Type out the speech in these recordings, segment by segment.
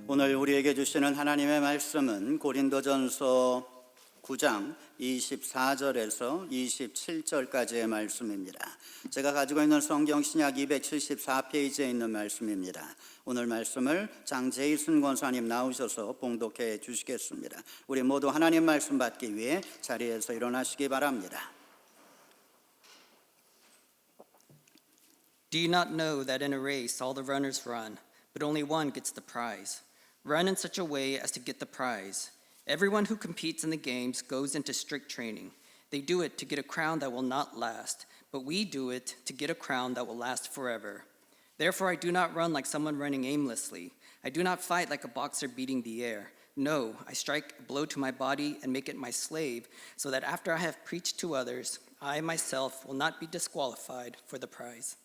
오늘 우리에게 주시는 하나님의 말씀은 고린도전서 9장 24절에서 27절까지의 말씀입니다. 제가 가지고 있는 성경 신약 274페이지에 있는 말씀입니다. 오늘 말씀을 장제이순 권사님 나오셔서 봉독해 주시겠습니다. 우리 모두 하나님 말씀 받기 위해 자리에서 일어나시기 바랍니다. Do you not know that in a race all the runners run, but only one gets the prize? Run in such a way as to get the prize. Everyone who competes in the games goes into strict training. They do it to get a crown that will not last, but we do it to get a crown that will last forever. Therefore I do not run like someone running aimlessly. I do not fight like a boxer beating the air. No, I strike a blow to my body and make it my slave, so that after I have preached to others, I myself will not be disqualified for the prize.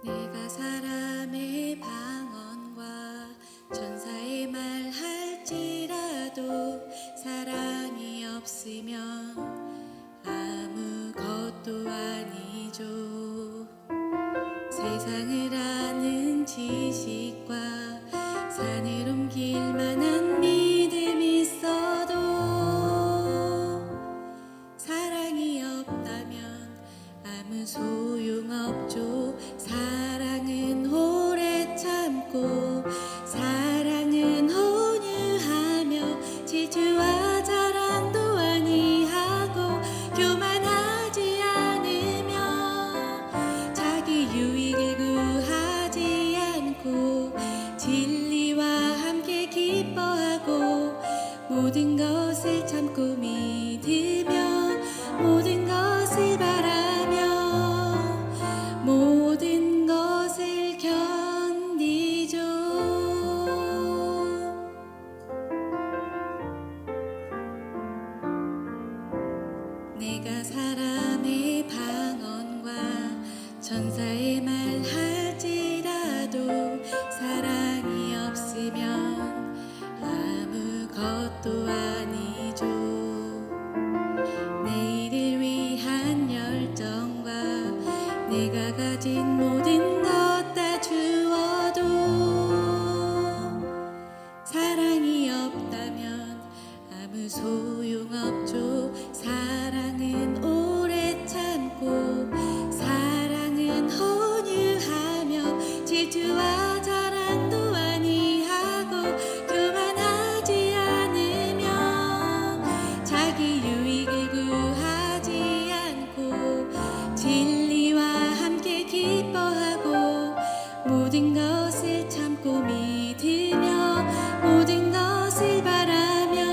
내가 사람의 방언과 천사의 말 할지라도 사랑이 없으면 아무것도 아니죠. 세상을 아는 지식과 산을 옮길 만한 믿음이 있어도 사랑이 없다면 아무 소용없죠. 사랑은 오래 참고 사랑은 온유하며 질투와 자랑도 아니하고 교만하지 않으며 자기 유익을 구하지 않고 진리와 함께 기뻐하고 모든 것을 참고 믿으며 모든 것을 바라며 모든 것을 견디죠. 내가 사람의 방언과 천사의 말 할지라도 사랑이 없으면 아무것도 아니죠. 내일을 위한 열정과 내가 가진 모든 것 다 주어도 사랑이 없다면 아무 소용없죠. 사랑은 오래 참고 사랑은 온유하며 질투와 자랑도 아니하고 교만하지 않으며 자기 유익을 구하지 않고 진리와 함께 기뻐하고 모든 것을 참고 믿으며 모든 것을 바라며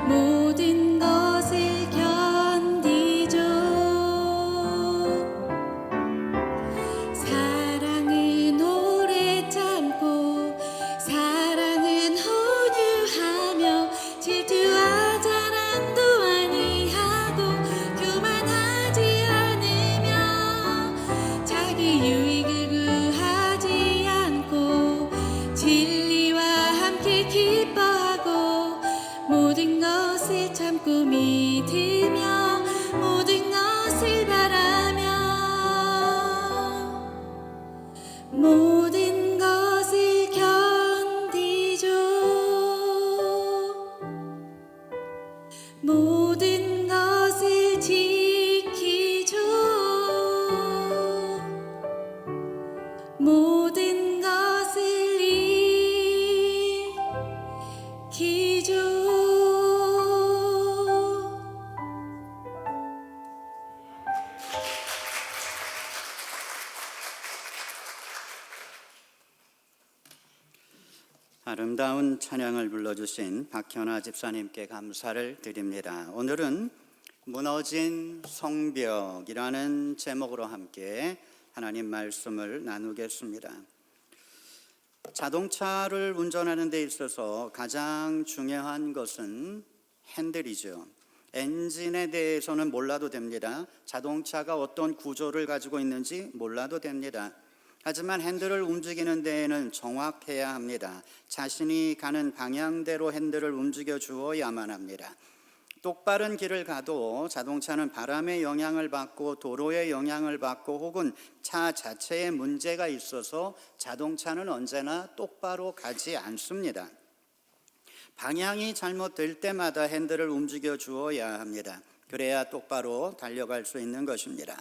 모든 것을 견디죠. 사랑은 오래 참고 사랑은 온유하며 질투와 자랑도 아니하고 교만하지 않으며 자기 유익을 구하지 않고 진리와 함께 기뻐하고 모든 것을 참고 믿으며 모든 것을 바라며 모든 것을 견디죠. 모든 것을 지키죠. 모든 것을 이기죠. 아름다운 찬양을 불러주신 박현아 집사님께 감사를 드립니다. 오늘은 무너진 성벽이라는 제목으로 함께 하나님 말씀을 나누겠습니다. 자동차를 운전하는 데 있어서 가장 중요한 것은 핸들이죠. 엔진에 대해서는 몰라도 됩니다. 자동차가 어떤 구조를 가지고 있는지 몰라도 됩니다. 하지만 핸들을 움직이는 데에는 정확해야 합니다. 자신이 가는 방향대로 핸들을 움직여 주어야만 합니다. 똑바른 길을 가도 자동차는 바람의 영향을 받고 도로의 영향을 받고 혹은 차 자체에 문제가 있어서 자동차는 언제나 똑바로 가지 않습니다. 방향이 잘못될 때마다 핸들을 움직여 주어야 합니다. 그래야 똑바로 달려갈 수 있는 것입니다.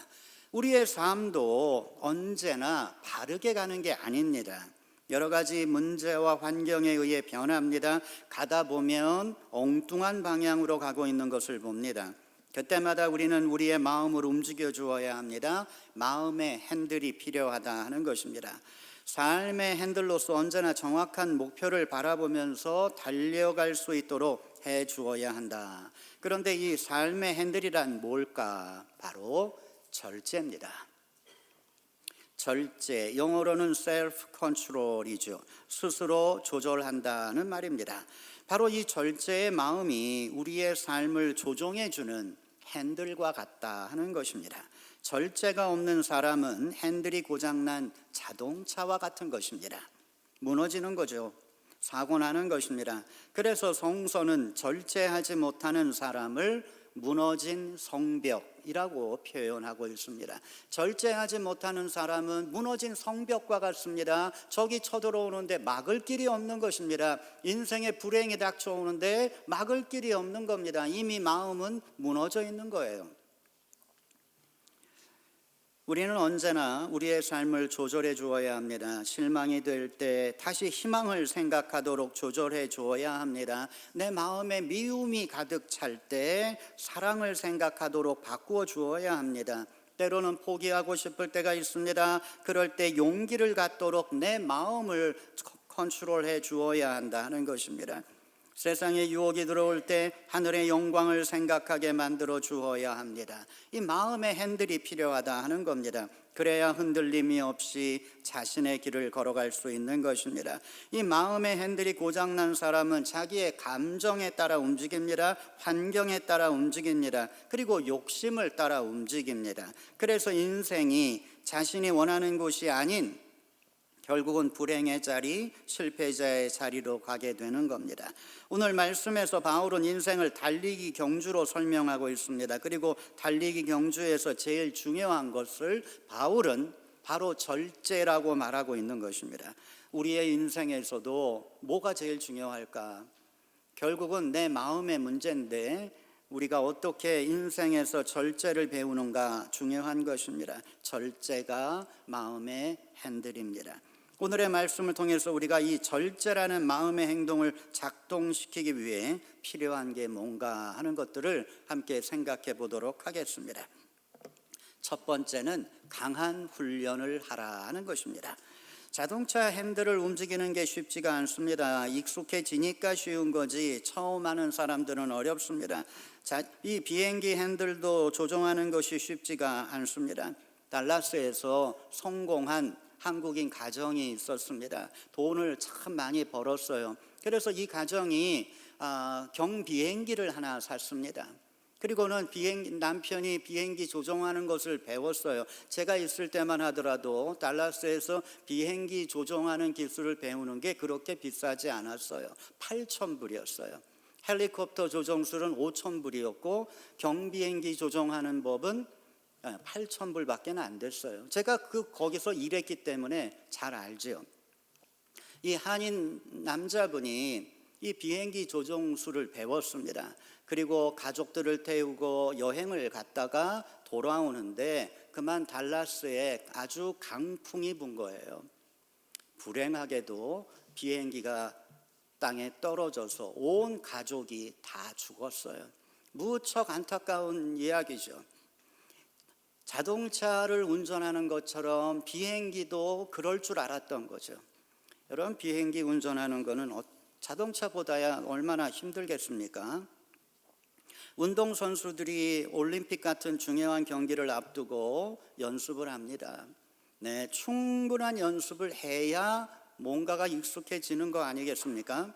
우리의 삶도 언제나 바르게 가는 게 아닙니다. 여러 가지 문제와 환경에 의해 변합니다. 가다 보면 엉뚱한 방향으로 가고 있는 것을 봅니다. 그때마다 우리는 우리의 마음을 움직여 주어야 합니다. 마음의 핸들이 필요하다 하는 것입니다. 삶의 핸들로서 언제나 정확한 목표를 바라보면서 달려갈 수 있도록 해 주어야 한다. 그런데 이 삶의 핸들이란 뭘까? 바로 절제입니다. 절제, 영어로는 self control이죠. 스스로 조절한다는 말입니다. 바로 이 절제의 마음이 우리의 삶을 조종해 주는 핸들과 같다 하는 것입니다. 절제가 없는 사람은 핸들이 고장난 자동차와 같은 것입니다. 무너지는 거죠. 사고 나는 것입니다. 그래서 성서는 절제하지 못하는 사람을 무너진 성벽이라고 표현하고 있습니다. 절제하지 못하는 사람은 무너진 성벽과 같습니다. 적이 쳐들어오는데 막을 길이 없는 것입니다. 인생의 불행이 닥쳐오는데 막을 길이 없는 겁니다. 이미 마음은 무너져 있는 거예요. 우리는 언제나 우리의 삶을 조절해 주어야 합니다. 실망이 될 때 다시 희망을 생각하도록 조절해 주어야 합니다. 내 마음에 미움이 가득 찰 때 사랑을 생각하도록 바꾸어 주어야 합니다. 때로는 포기하고 싶을 때가 있습니다. 그럴 때 용기를 갖도록 내 마음을 컨트롤해 주어야 한다는 것입니다. 세상에 유혹이 들어올 때 하늘의 영광을 생각하게 만들어 주어야 합니다. 이 마음의 핸들이 필요하다 하는 겁니다. 그래야 흔들림이 없이 자신의 길을 걸어갈 수 있는 것입니다. 이 마음의 핸들이 고장난 사람은 자기의 감정에 따라 움직입니다. 환경에 따라 움직입니다. 그리고 욕심을 따라 움직입니다. 그래서 인생이 자신이 원하는 곳이 아닌 결국은 불행의 자리, 실패자의 자리로 가게 되는 겁니다. 오늘 말씀에서 바울은 인생을 달리기 경주로 설명하고 있습니다. 그리고 달리기 경주에서 제일 중요한 것을 바울은 바로 절제라고 말하고 있는 것입니다. 우리의 인생에서도 뭐가 제일 중요할까? 결국은 내 마음의 문제인데 우리가 어떻게 인생에서 절제를 배우는가 중요한 것입니다. 절제가 마음의 핸들입니다. 오늘의 말씀을 통해서 우리가 이 절제라는 마음의 행동을 작동시키기 위해 필요한 게 뭔가 하는 것들을 함께 생각해 보도록 하겠습니다. 첫 번째는 강한 훈련을 하라 하는 것입니다. 자동차 핸들을 움직이는 게 쉽지가 않습니다. 익숙해지니까 쉬운 거지 처음 하는 사람들은 어렵습니다. 이 비행기 핸들도 조종하는 것이 쉽지가 않습니다. 달라스에서 성공한 한국인 가정이 있었습니다. 돈을 참 많이 벌었어요. 그래서 이 가정이 경비행기를 하나 샀습니다. 그리고는 남편이 비행기 조종하는 것을 배웠어요. 제가 있을 때만 하더라도 달라스에서 비행기 조종하는 기술을 배우는 게 그렇게 비싸지 않았어요. 8,000불이었어요. 헬리콥터 조종술은 5,000불이었고 경비행기 조종하는 법은 8,000불밖에 안 됐어요. 제가 거기서 일했기 때문에 잘 알죠. 이 한인 남자분이 이 비행기 조종술을 배웠습니다. 그리고 가족들을 태우고 여행을 갔다가 돌아오는데 그만 달라스에 아주 강풍이 분 거예요. 불행하게도 비행기가 땅에 떨어져서 온 가족이 다 죽었어요. 무척 안타까운 이야기죠. 자동차를 운전하는 것처럼 비행기도 그럴 줄 알았던 거죠. 여러분, 비행기 운전하는 거는 자동차보다야 얼마나 힘들겠습니까? 운동선수들이 올림픽 같은 중요한 경기를 앞두고 연습을 합니다. 네, 충분한 연습을 해야 뭔가가 익숙해지는 거 아니겠습니까?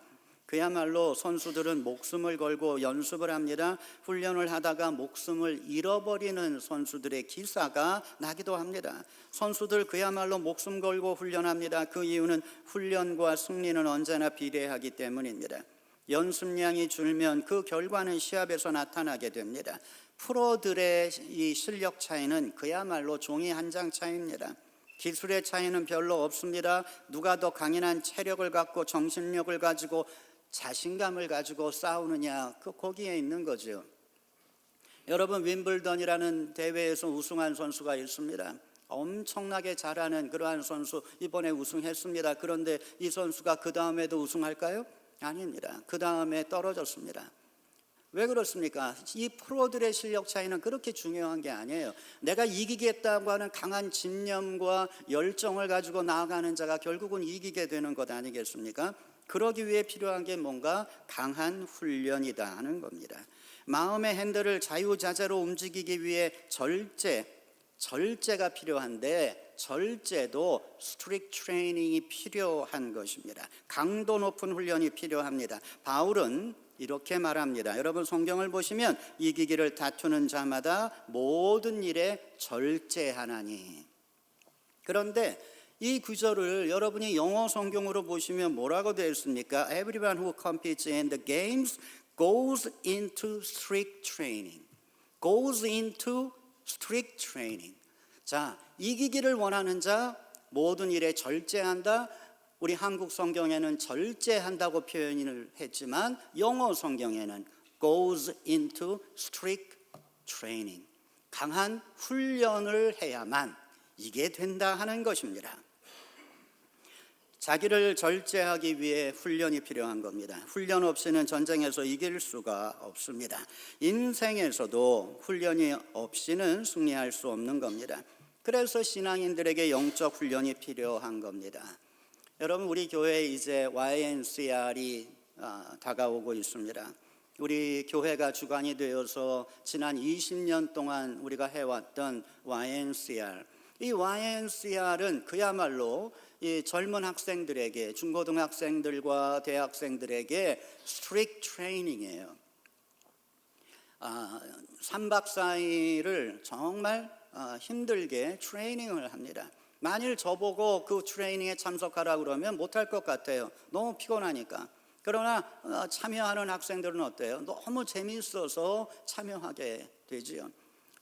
그야말로 선수들은 목숨을 걸고 연습을 합니다. 훈련을 하다가 목숨을 잃어버리는 선수들의 기사가 나기도 합니다. 선수들 그야말로 목숨 걸고 훈련합니다. 그 이유는 훈련과 승리는 언제나 비례하기 때문입니다. 연습량이 줄면 그 결과는 시합에서 나타나게 됩니다. 프로들의 이 실력 차이는 그야말로 종이 한 장 차이입니다. 기술의 차이는 별로 없습니다. 누가 더 강인한 체력을 갖고 정신력을 가지고 자신감을 가지고 싸우느냐, 거기에 있는 거죠. 여러분, 윈블던이라는 대회에서 우승한 선수가 있습니다. 엄청나게 잘하는 그러한 선수, 이번에 우승했습니다. 그런데 이 선수가 그 다음에도 우승할까요? 아닙니다. 그 다음에 떨어졌습니다. 왜 그렇습니까? 이 프로들의 실력 차이는 그렇게 중요한 게 아니에요. 내가 이기겠다고 하는 강한 집념과 열정을 가지고 나아가는 자가 결국은 이기게 되는 것 아니겠습니까? 그러기 위해 필요한 게 뭔가 강한 훈련이다 하는 겁니다. 마음의 핸들을 자유자재로 움직이기 위해 절제가 필요한데, 절제도 스트릭트 트레이닝이 필요한 것입니다. 강도 높은 훈련이 필요합니다. 바울은 이렇게 말합니다. 여러분, 성경을 보시면 이기기를 다투는 자마다 모든 일에 절제하나니. 그런데 이 구절을 여러분이 영어 성경으로 보시면 뭐라고 되어 있습니까? Everyone who competes in the games goes into strict training. Goes into strict training. 자, 이기기를 원하는 자 모든 일에 절제한다. 우리 한국 성경에는 절제한다고 표현을 했지만 영어 성경에는 goes into strict training. 강한 훈련을 해야만 이게 된다 하는 것입니다. 자기를 절제하기 위해 훈련이 필요한 겁니다. 훈련 없이는 전쟁에서 이길 수가 없습니다. 인생에서도 훈련이 없이는 승리할 수 없는 겁니다. 그래서 신앙인들에게 영적 훈련이 필요한 겁니다. 여러분, 우리 교회에 이제 YNCR이 다가오고 있습니다. 우리 교회가 주관이 되어서 지난 20년 동안 우리가 해왔던 YNCR, 이 YNCR은 그야말로 이 젊은 학생들에게, 중고등학생들과 대학생들에게 스트릭트 트레이닝이에요. 3박 4일을 정말 힘들게 트레이닝을 합니다. 만일 저보고 그 트레이닝에 참석하라고 그러면 못할 것 같아요. 너무 피곤하니까. 그러나 참여하는 학생들은 어때요? 너무 재미있어서 참여하게 되지요.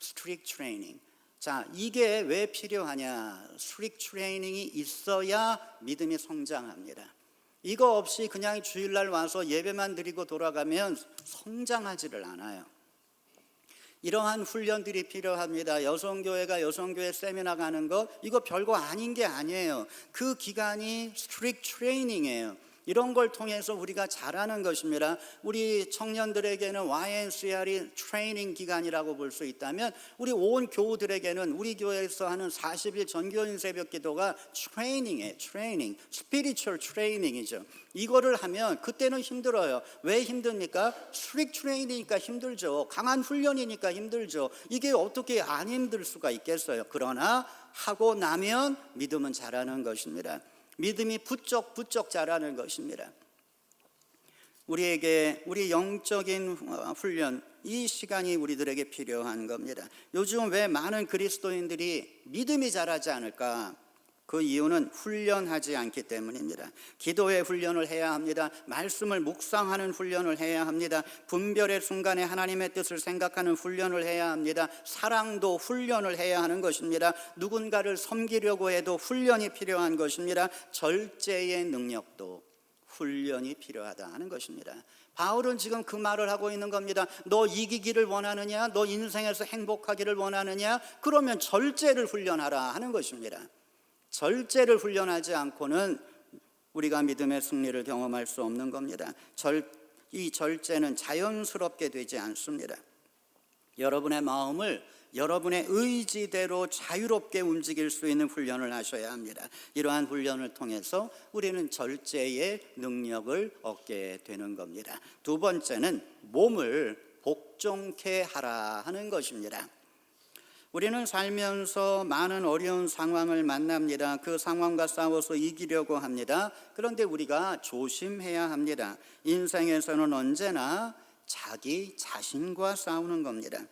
스트릭트 트레이닝. 자, 이게 왜 필요하냐? 스트릭트 트레이닝이 있어야 믿음이 성장합니다. 이거 없이 그냥 주일날 와서 예배만 드리고 돌아가면 성장하지를 않아요. 이러한 훈련들이 필요합니다. 여성교회가 여성교회 세미나 가는 거, 이거 별거 아닌 게 아니에요. 그 기간이 스트릭트 트레이닝이에요. 이런 걸 통해서 우리가 잘하는 것입니다. 우리 청년들에게는 YNCR이 트레이닝 기간이라고 볼 수 있다면, 우리 온 교우들에게는 우리 교회에서 하는 40일 전교인 새벽 기도가 트레이닝이에요. 트레이닝, 스피리추얼 트레이닝이죠. 이거를 하면 그때는 힘들어요. 왜 힘듭니까? 스트릭트 트레이닝이니까 힘들죠. 강한 훈련이니까 힘들죠. 이게 어떻게 안 힘들 수가 있겠어요. 그러나 하고 나면 믿음은 자라는 것입니다. 믿음이 부쩍부쩍 자라는 것입니다. 우리에게 우리 영적인 훈련, 이 시간이 우리들에게 필요한 겁니다. 요즘 왜 많은 그리스도인들이 믿음이 자라지 않을까? 그 이유는 훈련하지 않기 때문입니다. 기도의 훈련을 해야 합니다. 말씀을 묵상하는 훈련을 해야 합니다. 분별의 순간에 하나님의 뜻을 생각하는 훈련을 해야 합니다. 사랑도 훈련을 해야 하는 것입니다. 누군가를 섬기려고 해도 훈련이 필요한 것입니다. 절제의 능력도 훈련이 필요하다 하는 것입니다. 바울은 지금 그 말을 하고 있는 겁니다. 너 이기기를 원하느냐? 너 인생에서 행복하기를 원하느냐? 그러면 절제를 훈련하라 하는 것입니다. 절제를 훈련하지 않고는 우리가 믿음의 승리를 경험할 수 없는 겁니다. 이 절제는 자연스럽게 되지 않습니다. 여러분의 마음을 여러분의 의지대로 자유롭게 움직일 수 있는 훈련을 하셔야 합니다. 이러한 훈련을 통해서 우리는 절제의 능력을 얻게 되는 겁니다. 두 번째는 몸을 복종케 하라 하는 것입니다. 우리는 살면서 많은 어려운 상황을 만납니다. 그 상황과 싸워서 이기려고 합니다. 그런데 우리가 조심해야 합니다. 인생에서는 언제나 자기 자신과 싸우는 겁니다.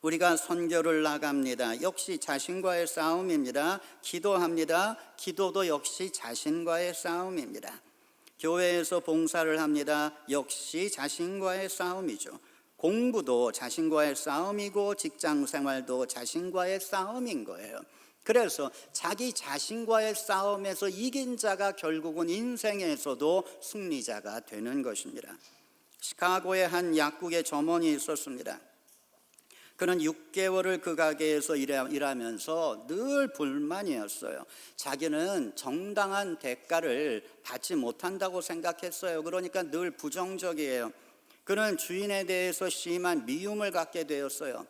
우리가 선교를 나갑니다. 역시 자신과의 싸움입니다. 기도합니다. 기도도 역시 자신과의 싸움입니다. 교회에서 봉사를 합니다. 역시 자신과의 싸움이죠. 공부도 자신과의 싸움이고 직장 생활도 자신과의 싸움인 거예요. 그래서 자기 자신과의 싸움에서 이긴 자가 결국은 인생에서도 승리자가 되는 것입니다. 시카고의 한 약국의 점원이 있었습니다. 그는 6개월을 그 가게에서 일하면서 늘 불만이었어요. 자기는 정당한 대가를 받지 못한다고 생각했어요. 그러니까 늘 부정적이에요. 그는 주인에 대해서 심한 미움을 갖게 되었어요.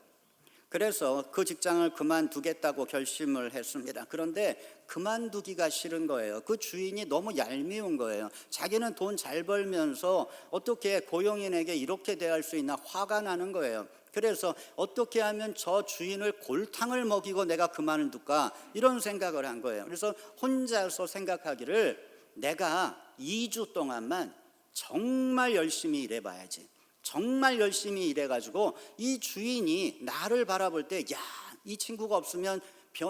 그래서 그 직장을 그만두겠다고 결심을 했습니다. 그런데 그만두기가 싫은 거예요. 그 주인이 너무 얄미운 거예요. 자기는 돈 잘 벌면서 어떻게 고용인에게 이렇게 대할 수 있나 화가 나는 거예요. 그래서 어떻게 하면 저 주인을 골탕을 먹이고 내가 그만을 둘까 이런 생각을 한 거예요. 그래서 혼자서 생각하기를 내가 2주 동안만 정말 열심히 일해봐야지. 정말 열심히 일해가지고 이 주인이 나를 바라볼 때 야, 이 친구가 없으면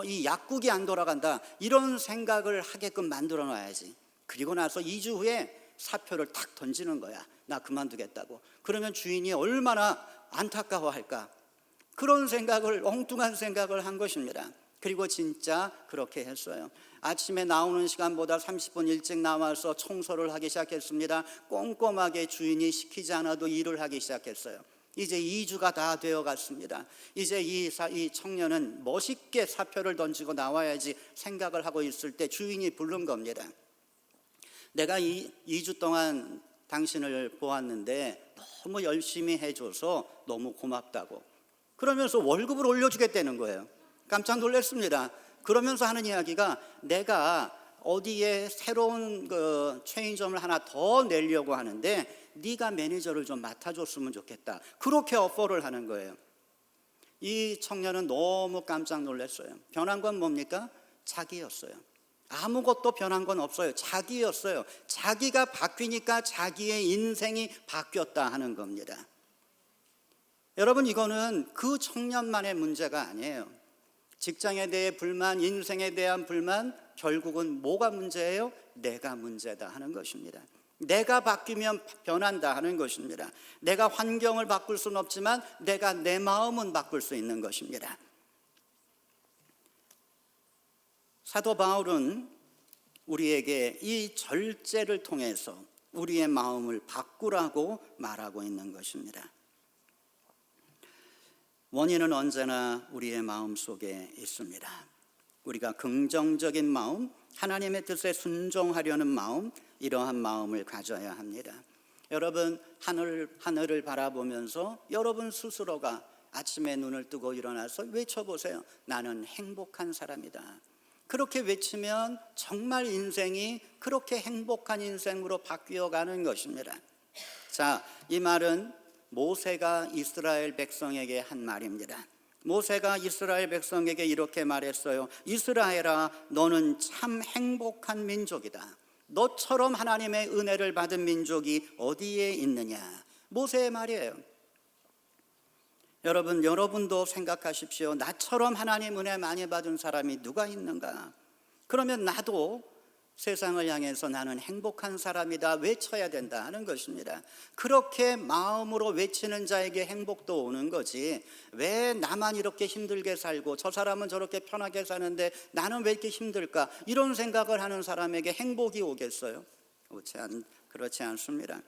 이 약국이 안 돌아간다 이런 생각을 하게끔 만들어 놔야지. 그리고 나서 2주 후에 사표를 탁 던지는 거야. 나 그만두겠다고. 그러면 주인이 얼마나 안타까워할까. 그런 생각을, 엉뚱한 생각을 한 것입니다. 그리고 진짜 그렇게 했어요. 아침에 나오는 시간보다 30분 일찍 나와서 청소를 하기 시작했습니다. 꼼꼼하게 주인이 시키지 않아도 일을 하기 시작했어요. 이제 2주가 다 되어 갔습니다. 이제 이 청년은 멋있게 사표를 던지고 나와야지 생각을 하고 있을 때 주인이 부른 겁니다. 내가 2주 동안 당신을 보았는데 너무 열심히 해줘서 너무 고맙다고. 그러면서 월급을 올려주겠다는 거예요. 깜짝 놀랐습니다. 그러면서 하는 이야기가 내가 어디에 새로운 체인점을 하나 더 내려고 하는데 네가 매니저를 좀 맡아줬으면 좋겠다. 그렇게 오퍼를 하는 거예요. 이 청년은 너무 깜짝 놀랐어요. 변한 건 뭡니까? 자기였어요. 아무것도 변한 건 없어요. 자기였어요. 자기가 바뀌니까 자기의 인생이 바뀌었다 하는 겁니다. 여러분, 이거는 그 청년만의 문제가 아니에요. 직장에 대해 불만, 인생에 대한 불만, 결국은 뭐가 문제예요? 내가 문제다 하는 것입니다. 내가 바뀌면 변한다 하는 것입니다. 내가 환경을 바꿀 수는 없지만 내가 내 마음은 바꿀 수 있는 것입니다. 사도 바울은 우리에게 이 절제를 통해서 우리의 마음을 바꾸라고 말하고 있는 것입니다. 원인은 언제나 우리의 마음 속에 있습니다. 우리가 긍정적인 마음, 하나님의 뜻에 순종하려는 마음, 이러한 마음을 가져야 합니다. 여러분, 하늘을 바라보면서 여러분 스스로가 아침에 눈을 뜨고 일어나서 외쳐보세요. 나는 행복한 사람이다. 그렇게 외치면 정말 인생이 그렇게 행복한 인생으로 바뀌어가는 것입니다. 자, 이 말은 모세가 이스라엘 백성에게 한 말입니다. 모세가 이스라엘 백성에게 이렇게 말했어요. 이스라엘아, 너는 참 행복한 민족이다. 너처럼 하나님의 은혜를 받은 민족이 어디에 있느냐. 모세의 말이에요. 여러분도 생각하십시오. 나처럼 하나님 은혜 많이 받은 사람이 누가 있는가? 그러면 나도 세상을 향해서 나는 행복한 사람이다 외쳐야 된다 하는 것입니다. 그렇게 마음으로 외치는 자에게 행복도 오는 거지, 왜 나만 이렇게 힘들게 살고 저 사람은 저렇게 편하게 사는데 나는 왜 이렇게 힘들까, 이런 생각을 하는 사람에게 행복이 오겠어요? 그렇지 않습니다.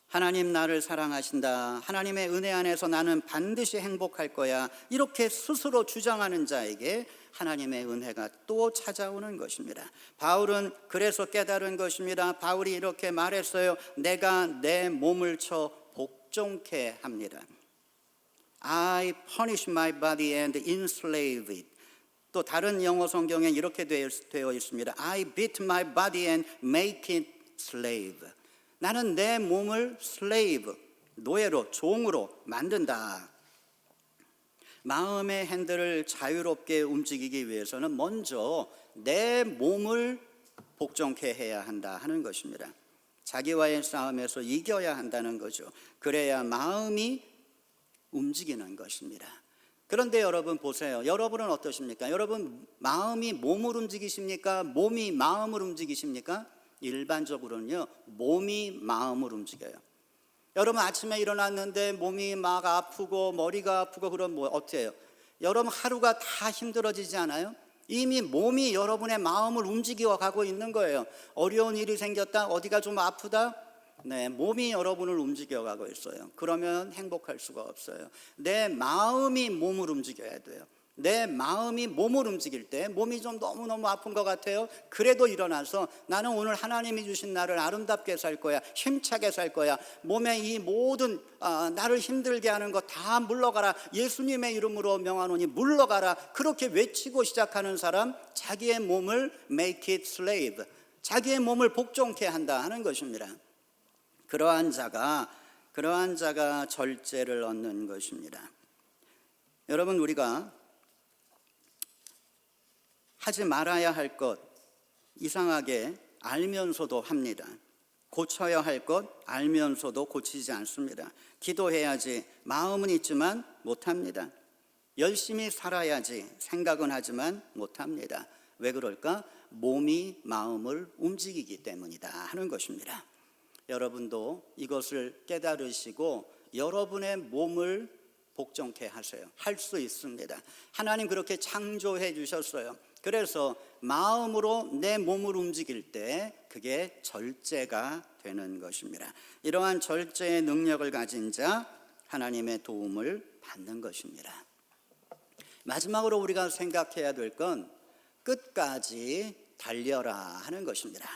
하나님 나를 사랑하신다, 하나님의 은혜 안에서 나는 반드시 행복할 거야, 이렇게 스스로 주장하는 자에게 하나님의 은혜가 또 찾아오는 것입니다. 바울은 그래서 깨달은 것입니다. 바울이 이렇게 말했어요. 내가 내 몸을 쳐 복종케 합니다. I punish my body and enslave it. 또 다른 영어 성경에 이렇게 되어 있습니다. I beat my body and make it slave. 나는 내 몸을 slave, 노예로, 종으로 만든다. 마음의 핸들을 자유롭게 움직이기 위해서는 먼저 내 몸을 복종케 해야 한다 하는 것입니다. 자기와의 싸움에서 이겨야 한다는 거죠. 그래야 마음이 움직이는 것입니다. 그런데 여러분 보세요. 여러분은 어떠십니까? 여러분 마음이 몸을 움직이십니까? 몸이 마음을 움직이십니까? 일반적으로는요, 몸이 마음을 움직여요. 여러분 아침에 일어났는데 몸이 막 아프고 머리가 아프고 그럼 뭐 어떻게 해요? 여러분 하루가 다 힘들어지지 않아요? 이미 몸이 여러분의 마음을 움직여 가고 있는 거예요. 어려운 일이 생겼다, 어디가 좀 아프다, 네, 몸이 여러분을 움직여 가고 있어요. 그러면 행복할 수가 없어요. 내 마음이 몸을 움직여야 돼요. 내 마음이 몸을 움직일 때 몸이 좀 너무너무 아픈 것 같아요. 그래도 일어나서 나는 오늘 하나님이 주신 날을 아름답게 살 거야, 힘차게 살 거야, 몸에 이 모든 나를 힘들게 하는 거 다 물러가라, 예수님의 이름으로 명하노니 물러가라, 그렇게 외치고 시작하는 사람, 자기의 몸을 make it slave, 자기의 몸을 복종케 한다 하는 것입니다. 그러한 자가 절제를 얻는 것입니다. 여러분 우리가 하지 말아야 할 것 이상하게 알면서도 합니다. 고쳐야 할 것 알면서도 고치지 않습니다. 기도해야지 마음은 있지만 못합니다. 열심히 살아야지 생각은 하지만 못합니다. 왜 그럴까? 몸이 마음을 움직이기 때문이다 하는 것입니다. 여러분도 이것을 깨달으시고 여러분의 몸을 복종케 하세요. 할 수 있습니다. 하나님 그렇게 창조해 주셨어요. 그래서 마음으로 내 몸을 움직일 때 그게 절제가 되는 것입니다. 이러한 절제의 능력을 가진 자, 하나님의 도움을 받는 것입니다. 마지막으로 우리가 생각해야 될 건 끝까지 달려라 하는 것입니다.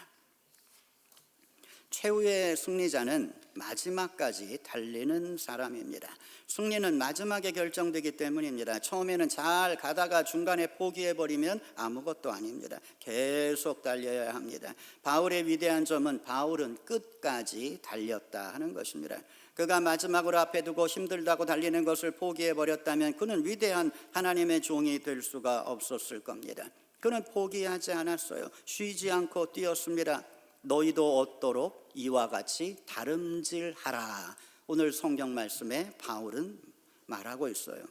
최후의 승리자는 마지막까지 달리는 사람입니다. 승리는 마지막에 결정되기 때문입니다. 처음에는 잘 가다가 중간에 포기해버리면 아무것도 아닙니다. 계속 달려야 합니다. 바울의 위대한 점은 바울은 끝까지 달렸다 하는 것입니다. 그가 마지막으로 앞에 두고 힘들다고 달리는 것을 포기해버렸다면 그는 위대한 하나님의 종이 될 수가 없었을 겁니다. 그는 포기하지 않았어요. 쉬지 않고 뛰었습니다. 너희도 얻도록 이와 같이 다름질하라. 오늘 성경 말씀에 바울은 말하고 있어요.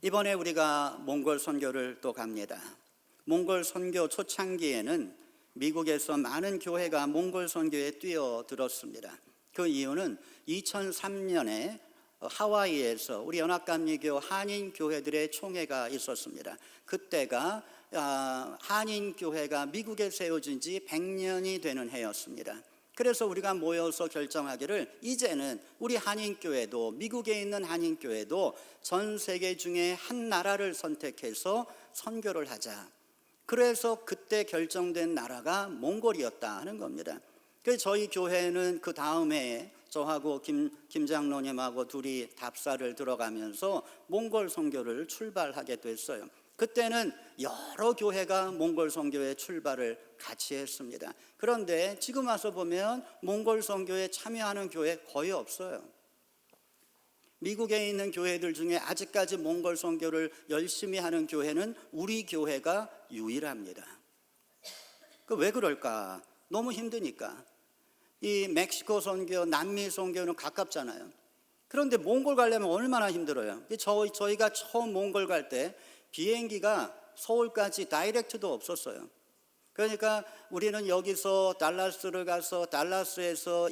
이번에 우리가 몽골 선교를 또 갑니다. 몽골 선교 초창기에는 미국에서 많은 교회가 몽골 선교에 뛰어들었습니다. 그 이유는 2003년에 하와이에서 우리 연합감리교 한인교회들의 총회가 있었습니다. 그때가 한인교회가 미국에 세워진 지 100년이 되는 해였습니다. 그래서 우리가 모여서 결정하기를 이제는 우리 한인교회도, 미국에 있는 한인교회도 전 세계 중에 한 나라를 선택해서 선교를 하자. 그래서 그때 결정된 나라가 몽골이었다 하는 겁니다. 그래서 저희 교회는 그 다음 해에 저하고 김 장로님하고 둘이 답사를 들어가면서 몽골 선교를 출발하게 됐어요. 그때는 여러 교회가 몽골 선교의 출발을 같이 했습니다. 그런데 지금 와서 보면 몽골 선교에 참여하는 교회 거의 없어요. 미국에 있는 교회들 중에 아직까지 몽골 선교를 열심히 하는 교회는 우리 교회가 유일합니다. 왜 그럴까? 너무 힘드니까. 이 멕시코 선교, 남미 선교는 가깝잖아요. 그런데 몽골 가려면 얼마나 힘들어요. 저희가 처음 몽골 갈 때 비행기가 서울까지 다이렉트도 없었어요. 그러니까 우리는 여기서 달라스를 가서 달라스에서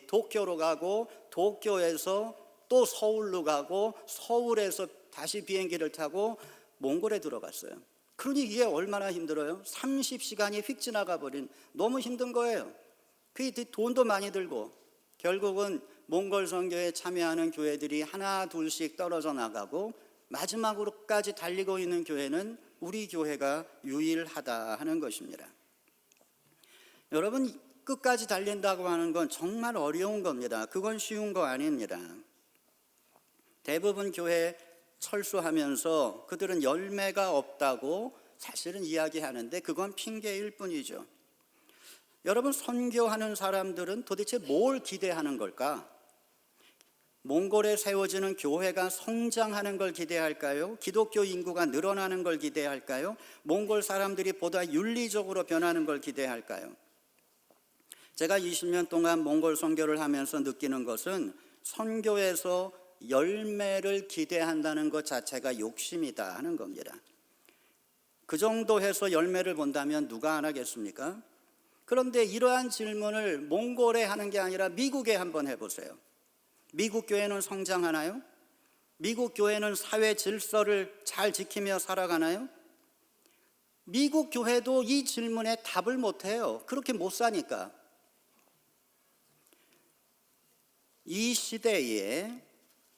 도쿄로 가고 도쿄에서 또 서울로 가고 서울에서 다시 비행기를 타고 몽골에 들어갔어요. 그러니 이게 얼마나 힘들어요? 30시간이 휙 지나가 버린, 너무 힘든 거예요. 그 돈도 많이 들고 결국은 몽골 선교에 참여하는 교회들이 하나 둘씩 떨어져 나가고 마지막으로까지 달리고 있는 교회는 우리 교회가 유일하다 하는 것입니다. 여러분, 끝까지 달린다고 하는 건 정말 어려운 겁니다. 그건 쉬운 거 아닙니다. 대부분 교회 철수하면서 그들은 열매가 없다고 사실은 이야기하는데 그건 핑계일 뿐이죠. 여러분, 선교하는 사람들은 도대체 뭘 기대하는 걸까? 몽골에 세워지는 교회가 성장하는 걸 기대할까요? 기독교 인구가 늘어나는 걸 기대할까요? 몽골 사람들이 보다 윤리적으로 변하는 걸 기대할까요? 제가 20년 동안 몽골 선교를 하면서 느끼는 것은 선교에서 열매를 기대한다는 것 자체가 욕심이다 하는 겁니다. 그 정도 해서 열매를 본다면 누가 안 하겠습니까? 그런데 이러한 질문을 몽골에 하는 게 아니라 미국에 한번 해보세요. 미국 교회는 성장하나요? 미국 교회는 사회 질서를 잘 지키며 살아가나요? 미국 교회도 이 질문에 답을 못해요. 그렇게 못 사니까. 이 시대에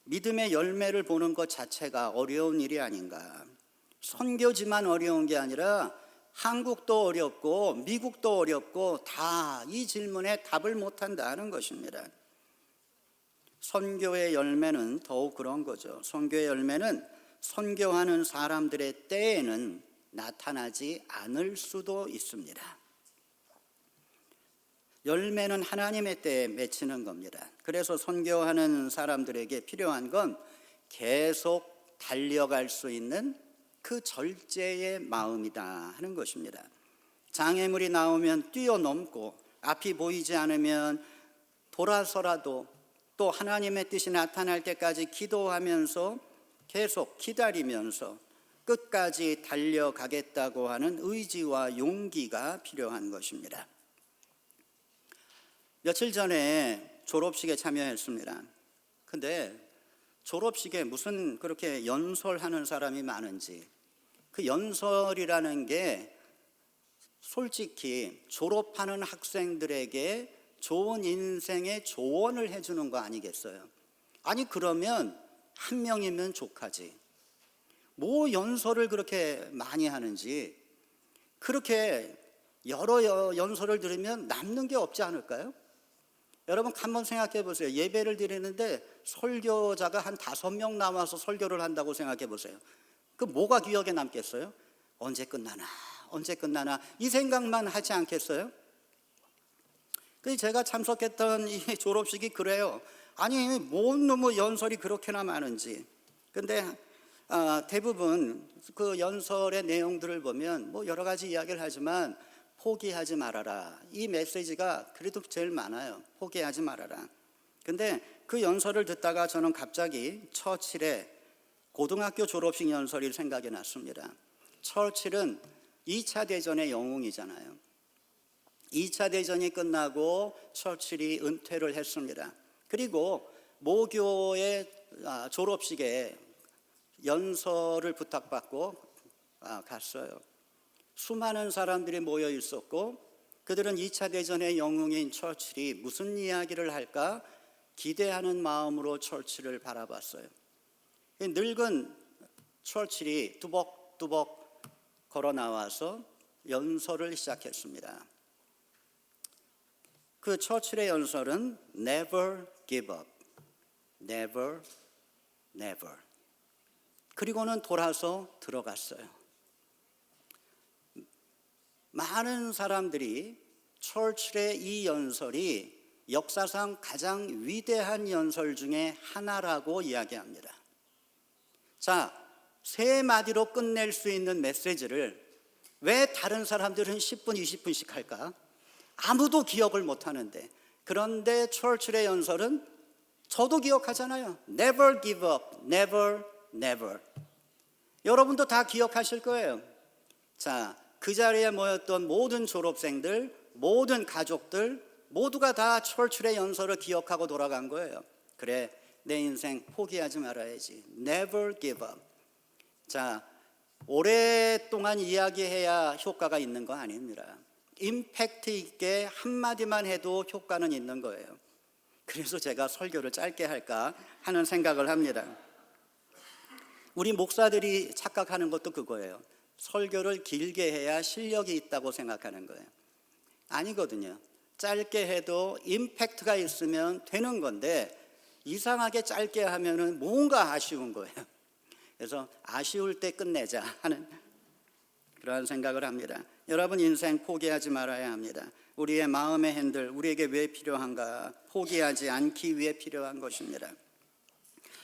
믿음의 열매를 보는 것 자체가 어려운 일이 아닌가. 선교지만 어려운 게 아니라 한국도 어렵고 미국도 어렵고 다 이 질문에 답을 못한다는 것입니다. 선교의 열매는 더욱 그런 거죠. 선교의 열매는 선교하는 사람들의 때에는 나타나지 않을 수도 있습니다. 열매는 하나님의 때에 맺히는 겁니다. 그래서 선교하는 사람들에게 필요한 건 계속 달려갈 수 있는 그 절제의 마음이다 하는 것입니다. 장애물이 나오면 뛰어넘고 앞이 보이지 않으면 돌아서라도 또 하나님의 뜻이 나타날 때까지 기도하면서 계속 기다리면서 끝까지 달려가겠다고 하는 의지와 용기가 필요한 것입니다. 며칠 전에 졸업식에 참여했습니다. 근데 졸업식에 무슨 그렇게 연설하는 사람이 많은지, 그 연설이라는 게 솔직히 졸업하는 학생들에게 좋은 인생의 조언을 해주는 거 아니겠어요? 아니 그러면 한 명이면 족하지. 뭐 연설을 그렇게 많이 하는지, 그렇게 여러 연설을 들으면 남는 게 없지 않을까요? 여러분 한번 생각해 보세요. 예배를 드리는데 설교자가 한 5명 나와서 설교를 한다고 생각해 보세요. 그 뭐가 기억에 남겠어요? 언제 끝나나 언제 끝나나 이 생각만 하지 않겠어요? 그래서 제가 참석했던 이 졸업식이 그래요. 아니 뭔 놈의 연설이 그렇게나 많은지. 근데 대부분 그 연설의 내용들을 보면 뭐 여러 가지 이야기를 하지만 포기하지 말아라, 이 메시지가 그래도 제일 많아요. 포기하지 말아라. 근데 그 연설을 듣다가 저는 갑자기 처칠의 고등학교 졸업식 연설이 생각이 났습니다. 처칠은 2차 대전의 영웅이잖아요. 2차 대전이 끝나고 처칠이 은퇴를 했습니다. 그리고 모교의 졸업식에 연설을 부탁받고 갔어요. 수많은 사람들이 모여 있었고 그들은 2차 대전의 영웅인 처칠이 무슨 이야기를 할까 기대하는 마음으로 처칠을 바라봤어요. 늙은 처칠이 뚜벅뚜벅 걸어 나와서 연설을 시작했습니다. 그 처칠의 연설은 Never give up, never, never. 그리고는 돌아서 들어갔어요. 많은 사람들이 처칠의 이 연설이 역사상 가장 위대한 연설 중에 하나라고 이야기합니다. 자, 3마디로 끝낼 수 있는 메시지를 왜 다른 사람들은 10분, 20분씩 할까? 아무도 기억을 못 하는데. 그런데 처칠의 연설은 저도 기억하잖아요. Never give up, never, never. 여러분도 다 기억하실 거예요. 자, 그 자리에 모였던 모든 졸업생들, 모든 가족들 모두가 다 처칠의 연설을 기억하고 돌아간 거예요. 그래, 내 인생 포기하지 말아야지. Never give up. 자, 오랫동안 이야기해야 효과가 있는 거 아닙니다. 임팩트 있게 한마디만 해도 효과는 있는 거예요. 그래서 제가 설교를 짧게 할까 하는 생각을 합니다. 우리 목사들이 착각하는 것도 그거예요. 설교를 길게 해야 실력이 있다고 생각하는 거예요. 아니거든요. 짧게 해도 임팩트가 있으면 되는 건데 이상하게 짧게 하면은 뭔가 아쉬운 거예요. 그래서 아쉬울 때 끝내자 하는 그러한 생각을 합니다. 여러분, 인생 포기하지 말아야 합니다. 우리의 마음의 핸들, 우리에게 왜 필요한가? 포기하지 않기 위해 필요한 것입니다.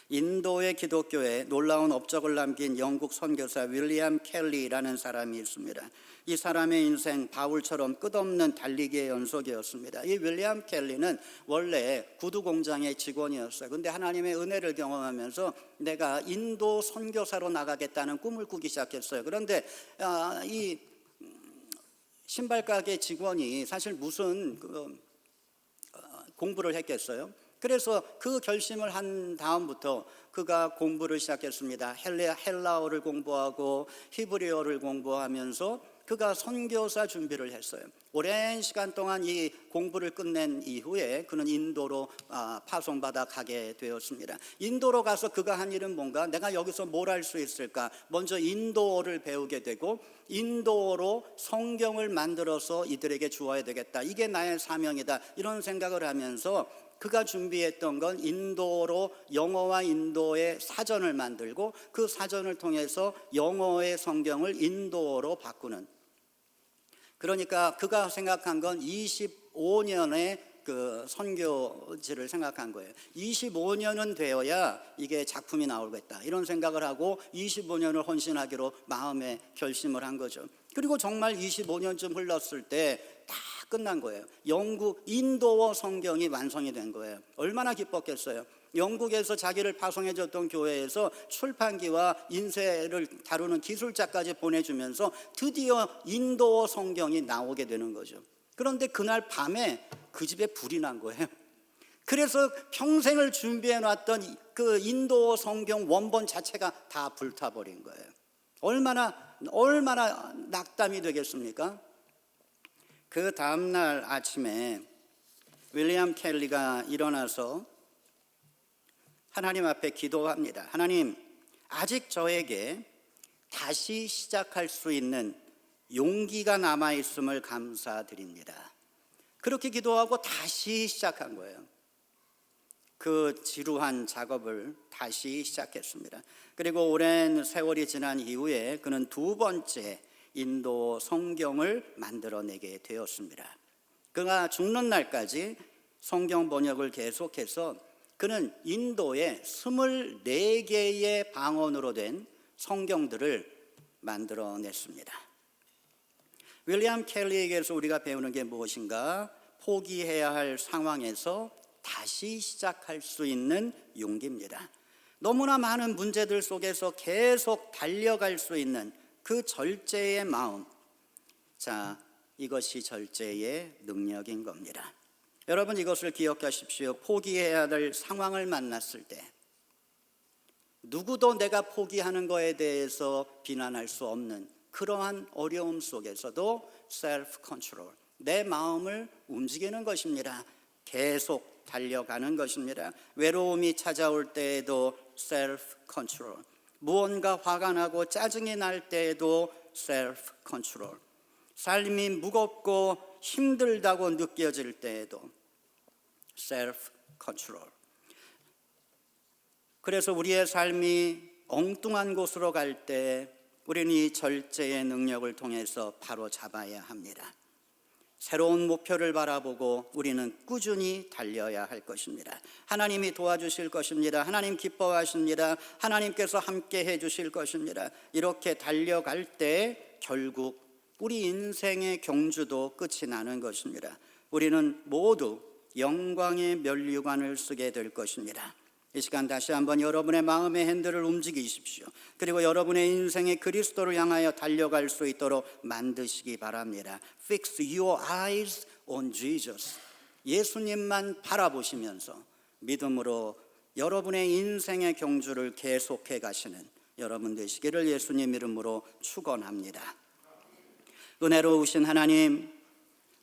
인도의 기독교에 놀라운 업적을 남긴 영국 선교사 윌리엄 켈리라는 사람이 있습니다. 이 사람의 인생 바울처럼 끝없는 달리기의 연속이었습니다. 이 윌리엄 켈리는 원래 구두 공장의 직원이었어요. 근데 하나님의 은혜를 경험하면서 내가 인도 선교사로 나가겠다는 꿈을 꾸기 시작했어요. 그런데 이 신발 가게 직원이 사실 무슨 공부를 했겠어요? 그래서 그 결심을 한 다음부터 그가 공부를 시작했습니다. 헬라어를 공부하고 히브리어를 공부하면서 그가 선교사 준비를 했어요. 오랜 시간 동안 이 공부를 끝낸 이후에 그는 인도로 파송받아 가게 되었습니다. 인도로 가서 그가 한 일은 뭔가? 내가 여기서 뭘 할 수 있을까? 먼저 인도어를 배우게 되고 인도어로 성경을 만들어서 이들에게 주어야 되겠다. 이게 나의 사명이다. 이런 생각을 하면서 그가 준비했던 건 인도로 영어와 인도의 사전을 만들고 그 사전을 통해서 영어의 성경을 인도어로 바꾸는, 그러니까 그가 생각한 건 25년의 그 선교지를 생각한 거예요. 25년은 되어야 이게 작품이 나오겠다 이런 생각을 하고 25년을 헌신하기로 마음에 결심을 한 거죠. 그리고 정말 25년쯤 흘렀을 때 다 끝난 거예요. 인도어 성경이 완성이 된 거예요. 얼마나 기뻤겠어요. 영국에서 자기를 파송해 줬던 교회에서 출판기와 인쇄를 다루는 기술자까지 보내주면서 드디어 인도어 성경이 나오게 되는 거죠. 그런데 그날 밤에 그 집에 불이 난 거예요. 그래서 평생을 준비해 놨던 그 인도어 성경 원본 자체가 다 불타버린 거예요. 얼마나 낙담이 되겠습니까? 그 다음날 아침에 윌리엄 켈리가 일어나서 하나님 앞에 기도합니다. 하나님, 아직 저에게 다시 시작할 수 있는 용기가 남아있음을 감사드립니다. 그렇게 기도하고 다시 시작한 거예요. 그 지루한 작업을 다시 시작했습니다. 그리고 오랜 세월이 지난 이후에 그는 두 번째 인도 성경을 만들어내게 되었습니다. 그가 죽는 날까지 성경 번역을 계속해서 그는 인도의 24개의 방언으로 된 성경들을 만들어냈습니다. 윌리엄 켈리에게서 우리가 배우는 게 무엇인가? 포기해야 할 상황에서 다시 시작할 수 있는 용기입니다. 너무나 많은 문제들 속에서 계속 달려갈 수 있는 그 절제의 마음, 자, 이것이 절제의 능력인 겁니다. 여러분, 이것을 기억하십시오. 포기해야 될 상황을 만났을 때 누구도 내가 포기하는 것에 대해서 비난할 수 없는 그러한 어려움 속에서도 셀프 컨트롤, 내 마음을 움직이는 것입니다. 계속 달려가는 것입니다. 외로움이 찾아올 때에도 셀프 컨트롤, 무언가 화가 나고 짜증이 날 때에도 셀프 컨트롤, 삶이 무겁고 힘들다고 느껴질 때에도 셀프 컨트롤. 그래서 우리의 삶이 엉뚱한 곳으로 갈 때 우리는 이 절제의 능력을 통해서 바로 잡아야 합니다. 새로운 목표를 바라보고 우리는 꾸준히 달려야 할 것입니다. 하나님이 도와주실 것입니다. 하나님 기뻐하십니다. 하나님께서 함께 해주실 것입니다. 이렇게 달려갈 때 결국 우리 인생의 경주도 끝이 나는 것입니다. 우리는 모두 영광의 면류관을 쓰게 될 것입니다. 이 시간 다시 한번 여러분의 마음의 핸들을 움직이십시오. 그리고 여러분의 인생의 그리스도를 향하여 달려갈 수 있도록 만드시기 바랍니다. Fix your eyes on Jesus. 예수님만 바라보시면서 믿음으로 여러분의 인생의 경주를 계속해 가시는 여러분 되시기를 예수님 이름으로 축원합니다. 은혜로우신 하나님,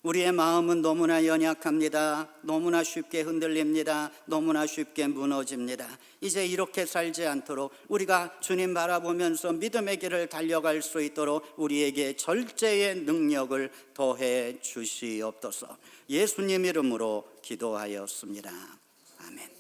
우리의 마음은 너무나 연약합니다. 너무나 쉽게 흔들립니다. 너무나 쉽게 무너집니다. 이제 이렇게 살지 않도록 우리가 주님 바라보면서 믿음의 길을 달려갈 수 있도록 우리에게 절제의 능력을 더해 주시옵소서. 예수님 이름으로 기도하였습니다. 아멘.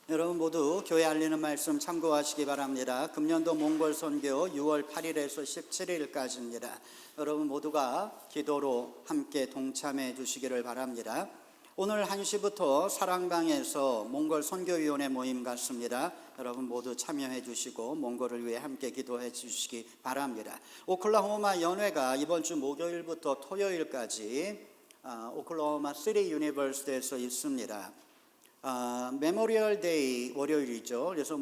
여러분 모두 교회 알리는 말씀 참고하시기 바랍니다. 금년도 몽골 선교 6월 8일에서 17일까지입니다. 여러분 모두가 기도로 함께 동참해 주시기를 바랍니다. 오늘 1시부터 사랑방에서 몽골 선교위원회 모임 갖습니다. 여러분 모두 참여해 주시고 몽골을 위해 함께 기도해 주시기 바랍니다. 오클라호마 연회가 이번 주 목요일부터 토요일까지 오클라호마 시티 유니버시티에서 있습니다. 메모리얼 데이 월요일이죠. 그래서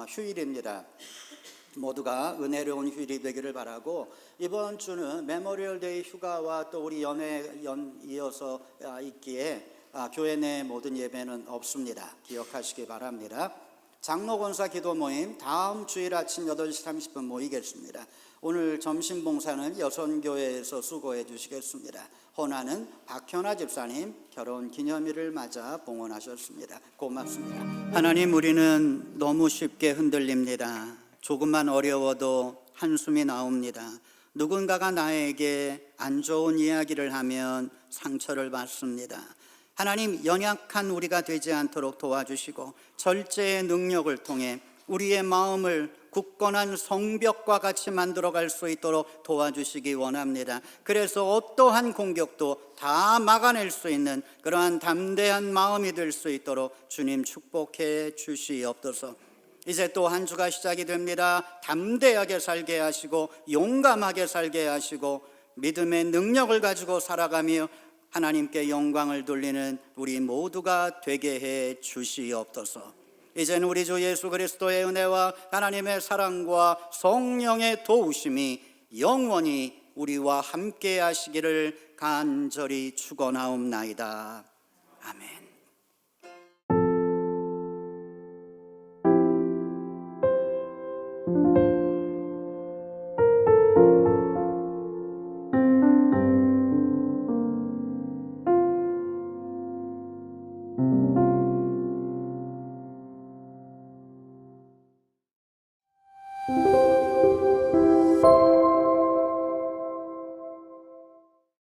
휴일입니다. 모두가 은혜로운 휴일이 되기를 바라고, 이번 주는 메모리얼 데이 휴가와 또 우리 연회 이어서 있기에 교회 내 모든 예배는 없습니다. 기억하시기 바랍니다. 장로 권사 기도 모임 다음 주일 아침 8시 30분 모이겠습니다. 오늘 점심 봉사는 여선교회에서 수고해 주시겠습니다. 헌화는 박현아 집사님 결혼 기념일을 맞아 봉헌하셨습니다. 고맙습니다. 하나님, 우리는 너무 쉽게 흔들립니다. 조금만 어려워도 한숨이 나옵니다. 누군가가 나에게 안 좋은 이야기를 하면 상처를 받습니다. 하나님, 연약한 우리가 되지 않도록 도와주시고 절제의 능력을 통해 우리의 마음을 굳건한 성벽과 같이 만들어갈 수 있도록 도와주시기 원합니다. 그래서 어떠한 공격도 다 막아낼 수 있는 그러한 담대한 마음이 될 수 있도록 주님 축복해 주시옵소서. 이제 또 한 주가 시작이 됩니다. 담대하게 살게 하시고 용감하게 살게 하시고 믿음의 능력을 가지고 살아가며 하나님께 영광을 돌리는 우리 모두가 되게 해 주시옵소서. 이제는 우리 주 예수 그리스도의 은혜와 하나님의 사랑과 성령의 도우심이 영원히 우리와 함께 하시기를 간절히 축원하옵나이다. 아멘. 주